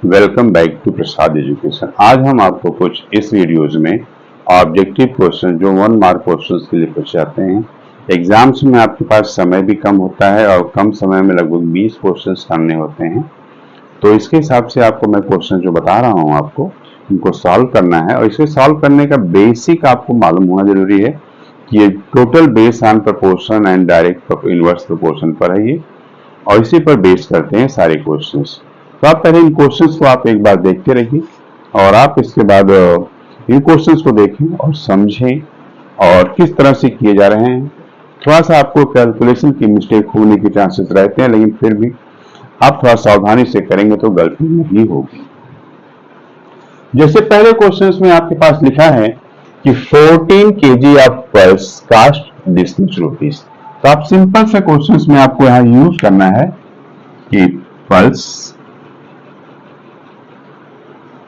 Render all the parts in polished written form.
Welcome back to Prasad Education. आज हम आपको कुछ इस वीडियोज में ऑब्जेक्टिव क्वेश्चन जो 1 मार्क क्वेश्चंस के लिए पूछे जाते हैं। एग्जाम्स में आपके पास समय भी कम होता है और कम समय में लगभग 20 क्वेश्चंस करने होते हैं, तो इसके हिसाब से आपको मैं क्वेश्चन जो बता रहा हूँ आपको इनको सॉल्व करना है। और इसे सॉल्व करने का बेसिक आपको मालूम होना जरूरी है कि ये total base on proportion and direct inverse proportion पर है ये, और इसी पर बेस करते हैं सारे क्वेश्चंस। तो आप पहले इन क्वेश्चंस को आप एक बार देखते रहिए और आप इसके बाद इन क्वेश्चंस को देखें और समझें और किस तरह से किए जा रहे हैं। थोड़ा सा आपको कैलकुलेशन की मिस्टेक होने के चांसेस रहते हैं, लेकिन फिर भी आप थोड़ा सावधानी से करेंगे तो गलती नहीं होगी। जैसे पहले क्वेश्चंस में आपके पास लिखा है कि 14 kg of pulse cost this much rupees. तो आप सिंपल सा क्वेश्चंस में आपको यहां यूज करना है कि पल्स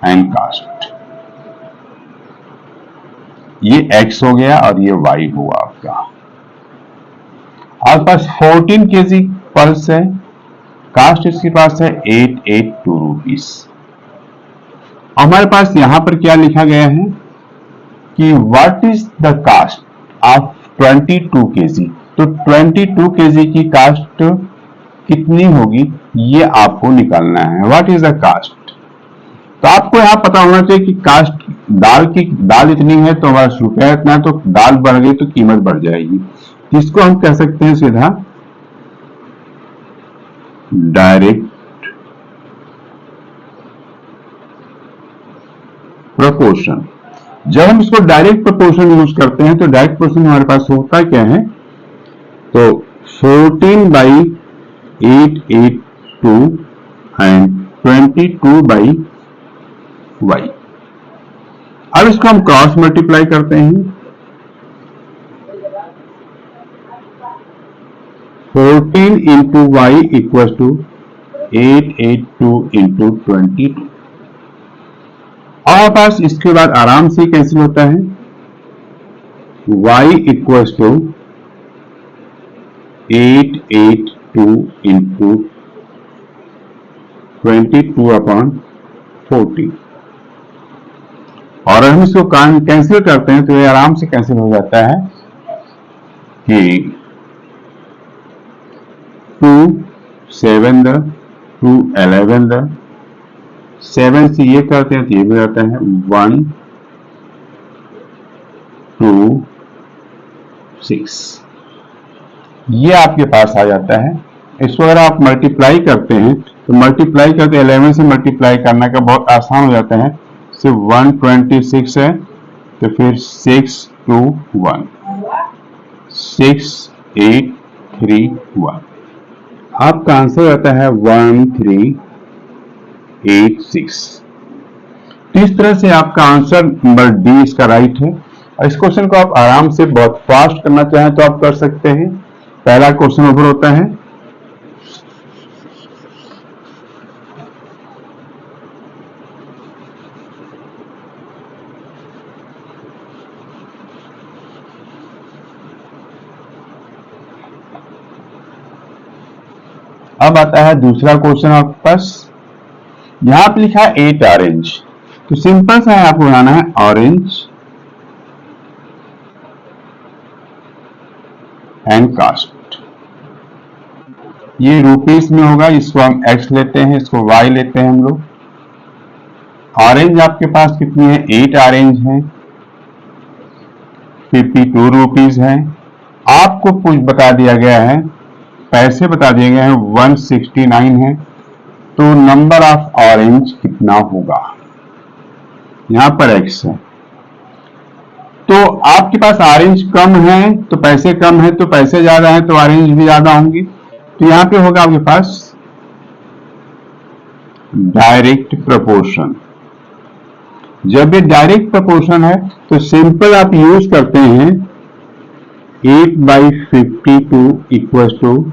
एंड कास्ट, ये x हो गया और ये y हुआ आपका। आपके पास 14 kg पल्स है, कास्ट इसके पास है 882 रुपीज। हमारे पास यहां पर क्या लिखा गया है कि what is the cost of 22 kg। तो 22 kg की कास्ट कितनी होगी ये आपको निकालना है। व्हाट इज द कास्ट, तो आपको यहां पता होना चाहिए कि कास्ट दाल इतनी है तो हमारा रुपया इतना है, तो दाल बढ़ गई तो कीमत बढ़ जाएगी। इसको हम कह सकते हैं सीधा डायरेक्ट प्रोपोर्शन। जब हम इसको डायरेक्ट प्रोपोर्शन यूज करते हैं तो डायरेक्ट प्रोपोर्शन हमारे पास होता क्या है, तो 14/882 एंड 22/y। अब इसको हम क्रॉस मल्टीप्लाई करते हैं। 14 into y equal to 882 into 22। और पास इसके बाद आराम से कैंसिल होता है। y equal to 882 into 22/40। और हम इसको कैंसिल करते हैं तो ये आराम से कैंसिल हो जाता है कि 2 7 2 11 7 से ये करते हैं तो ये भी जाता है 1 2 6। ये आपके पास आ जाता है। इसको अगर आप मल्टीप्लाई करते हैं तो मल्टीप्लाई करते 11 से मल्टीप्लाई करने का बहुत आसान हो जाता है। सिर्फ 126 है तो फिर 6 2 1 6 8 3 1। आपका आंसर आता है 1386। तो इस तरह से आपका आंसर नंबर डी इसका राइट है। और इस क्वेश्चन को आप आराम से बहुत फास्ट करना चाहें तो आप कर सकते हैं। पहला क्वेश्चन ओवर होता है। अब आता है दूसरा क्वेश्चन आपके पास। यहां पर लिखा है 8 ऑरेंज। तो सिंपल सा है, आपको बनाना है ऑरेंज एंड कास्ट। ये रुपीस में होगा, इसको हम x लेते हैं, इसको y लेते हैं हम लोग। ऑरेंज आपके पास कितनी है, 8 ऑरेंज है, 52 रुपीज है। आपको कुछ बता दिया गया है, पैसे बता दिए गए हैं 169 है। तो नंबर ऑफ ऑरेंज कितना होगा, यहां पर x है। तो आपके पास ऑरेंज कम है तो पैसे कम है, तो पैसे ज्यादा है तो ऑरेंज भी ज्यादा होंगी। तो यहां पे होगा आपके पास डायरेक्ट प्रोपोर्शन। जब ये डायरेक्ट प्रोपोर्शन है तो सिंपल आप यूज करते हैं 8/52 इक्वल टू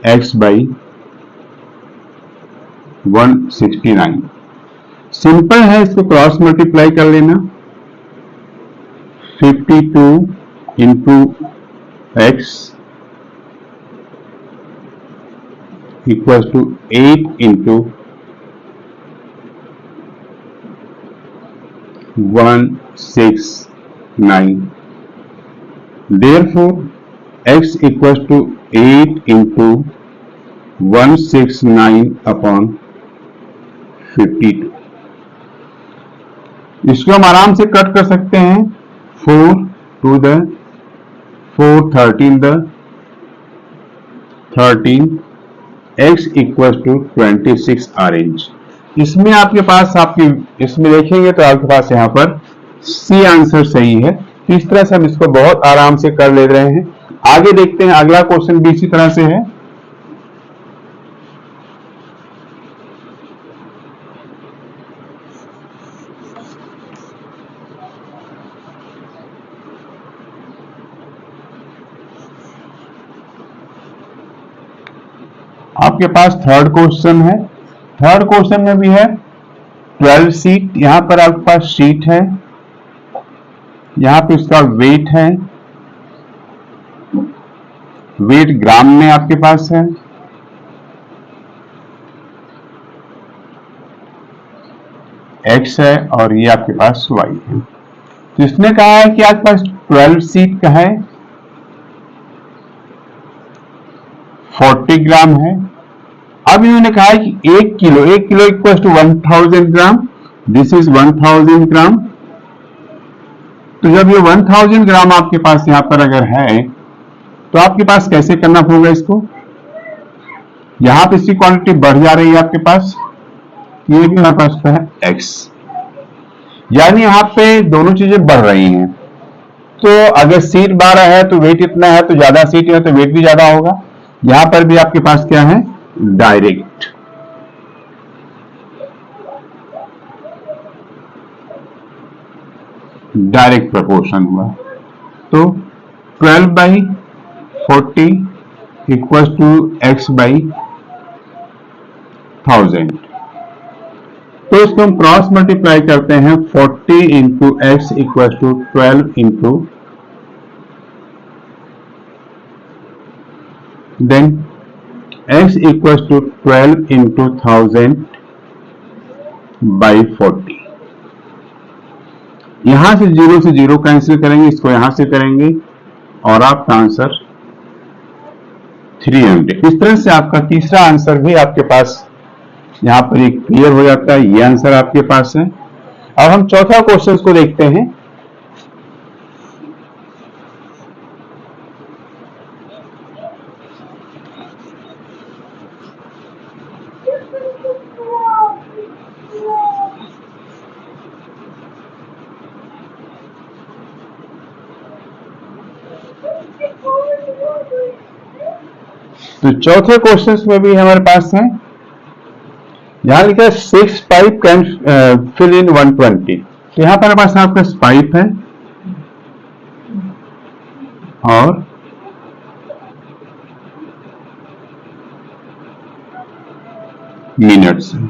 x/169। सिंपल है, इसको क्रॉस मल्टीप्लाई कर लेना। 52 into x equal to 8 into 169. Therefore, x equals to 8 into 169 upon 52. इसको हम आराम से कट कर सकते हैं. 4 to the 4 13 the 13 x equals to 26 orange. इसमें आपके पास इसमें देखेंगे तो आपके पास यहाँ पर सी आंसर सही है. इस तरह से हम इसको बहुत आराम से कर ले रहे हैं. आगे देखते हैं, अगला क्वेश्चन भी इसी तरह से है. आपके पास थर्ड क्वेश्चन है. थर्ड क्वेश्चन में भी है 12 सीट. यहां पर आपके पास शीट है, यहां पे इसका वेट है. वेट ग्राम में आपके पास है. x है और ये आपके पास y है. तो इसने कहा है कि आपके पास 12 सीट का है, 40 ग्राम है. अब इन्होंने कहा है कि 1 kilo equal to 1000 gram. This is 1000 gram. तो जब ये 1000 ग्राम आपके पास यहां पर अगर है तो आपके पास कैसे करना होगा इसको. यहां पे इसकी क्वांटिटी बढ़ जा रही है आपके पास, ये भी हमारे पास है x, यानी यहां पे दोनों चीजें बढ़ रही हैं. तो अगर सीट 12 है तो वेट इतना है, तो ज्यादा सीट है तो वेट भी ज्यादा होगा. यहां पर भी आपके पास क्या है, डायरेक्ट. प्रोपोर्शन हुआ. तो 12 by 40 equal to x by 1000. तो इसको हम क्रॉस मल्टीप्लाई करते हैं. 40 into x equal to 12 into then x equals to 12 into 1000 by 40. यहां से 0 कैंसिल करेंगे, इसको यहां से करेंगे और आपका आंसर 300. इस तरह से आपका तीसरा आंसर भी आपके पास यहां पर एक क्लियर हो जाता है. ये आंसर आपके पास है. अब हम चौथा क्वेश्चन को देखते हैं. तो चौथे क्वेश्चन में भी हमारे पास है, यहां लिखा है 6 पाइप कैन फिल इन 120. तो यहां पर हमारे पास आपका पाइप है और मिनट्स है.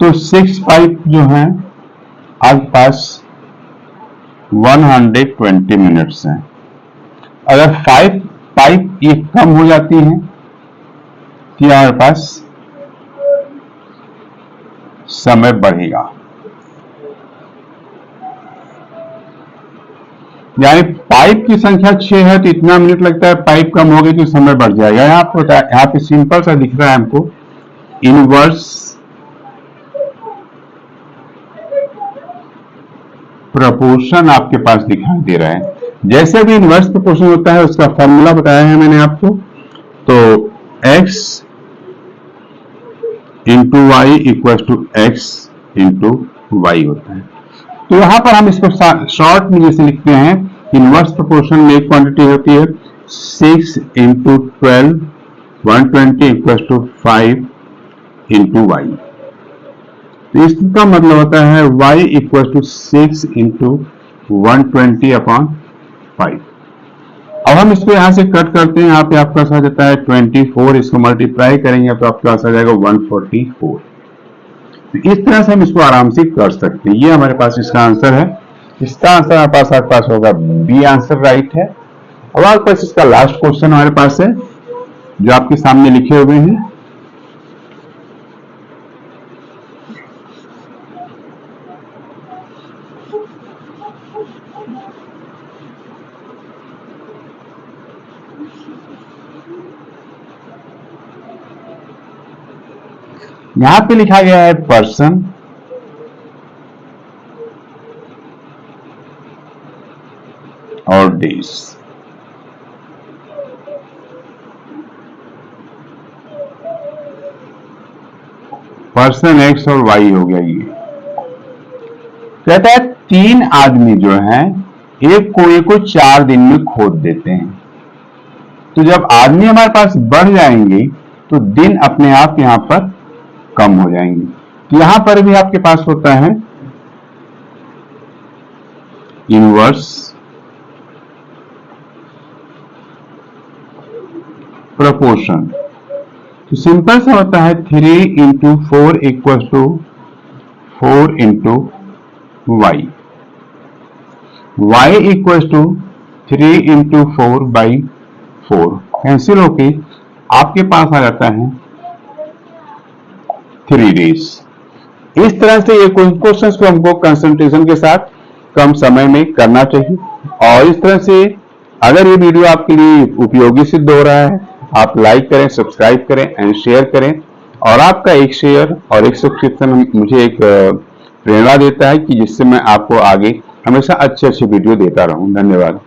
तो 6 पाइप जो है आपके पास 120 मिनट्स है. अगर 5 पाइप ये कम हो जाती है तो हमारे पास समय बढ़ेगा. यानी पाइप की संख्या 6 है तो इतना मिनट लगता है, पाइप कम हो गई तो समय बढ़ जाएगा. यहाँ पे सिंपल सा दिख रहा है हमको, इनवर्स प्रोपोर्शन आपके पास दिखाई दे रहा है. जैसे भी इनवर्स प्रोपोर्शन होता है उसका फॉर्मूला बताया है मैंने आपको. तो x into y equal to x into y होता है. तो यहां पर हम इसको शॉर्ट में जैसे लिखते हैं, इनवर्स प्रोपोर्शन में एक क्वांटिटी होती है 6 into 12 120 equal to 5 into y. तो इसका मतलब होता है y equal to 6 into 120 upon 5. अब हम इसको यहां से कट करते हैं. यहाँ पे आपका पास आ जाता है 24. इसको मल्टीप्लाई करेंगे तो आपके पास आ जाएगा 144. तो इस तरह से हम इसको आराम से कर सकते हैं. ये हमारे पास इसका आंसर है. इसका आंसर हमारे पास होगा बी आंसर राइट है. अब आपके पास इसका लास्ट क्वेश्चन हमारे पास है जो आपके सामने लिखे हुए हैं. यहां पे लिखा गया है पर्सन, और डेज। पर्सन एक्स और वाई हो गया। ये कहता है 3 आदमी जो हैं एक कुएं को 4 दिन में खोद देते हैं। तो जब आदमी हमारे पास बढ़ जाएंगे तो दिन अपने आप यहां पर कम हो जाएंगे। तो यहां पर भी आपके पास होता है इनवर्स प्रोपोर्शन। तो सिंपल सा होता है 3 into 4 equal to 4 into y, y equal to 3 into 4 by 4। Cancel होके आपके पास आ जाता है 3 डेज। इस तरह से ये क्वेश्चन को हमको कंसंट्रेशन के साथ कम समय में करना चाहिए। और इस तरह से अगर ये वीडियो आपके लिए उपयोगी सिद्ध हो रहा है, आप लाइक करें, सब्सक्राइब करें एंड शेयर करें। और आपका एक शेयर और एक सब्सक्रिप्शन मुझे एक प्रेरणा देता है कि जिससे मैं आपको आगे हमेशा अच्छे वीडियो देता रहूं। धन्यवाद।